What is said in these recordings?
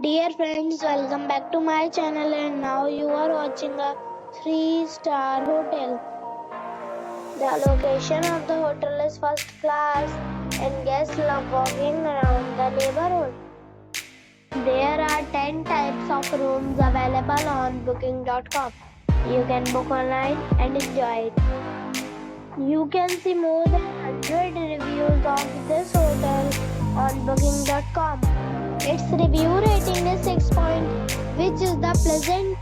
Dear friends, welcome back to my channel and now you are watching a 3-star hotel. The location of the hotel is first class and guests love walking around the neighborhood. There are 10 types of rooms available on booking.com. You can book online and enjoy it. You can see more than 100 reviews of this hotel on booking.com. Its review rating is 6 which is the pleasant.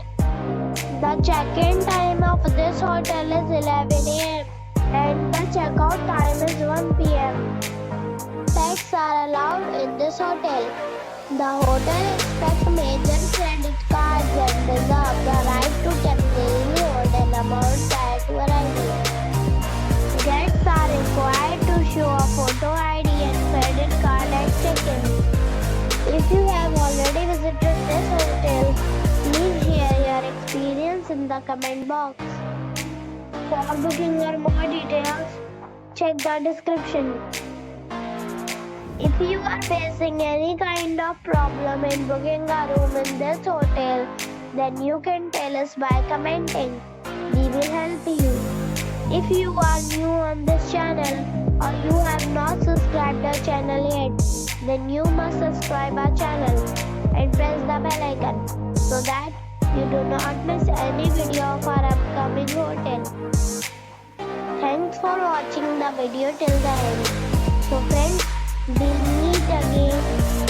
The check-in time of this hotel is 11 a.m. and the check-out time is 1 p.m. Pets are allowed in this hotel. The hotel accepts major credit cards and reserves the right to temporarily hold an amount at variety. Guests are required to show a photo ID and credit card at check-in. If you have already visited this hotel, please share your experience in the comment box. For booking or more details, check the description. If you are facing any kind of problem in booking a room in this hotel, then you can tell us by commenting. We will help you. If you are new on this channel or you have not subscribed our channel yet, then you must subscribe our channel and press the bell icon so that you do not miss any video of our upcoming hotel. Thanks for watching the video till the end. So friends, we'll meet again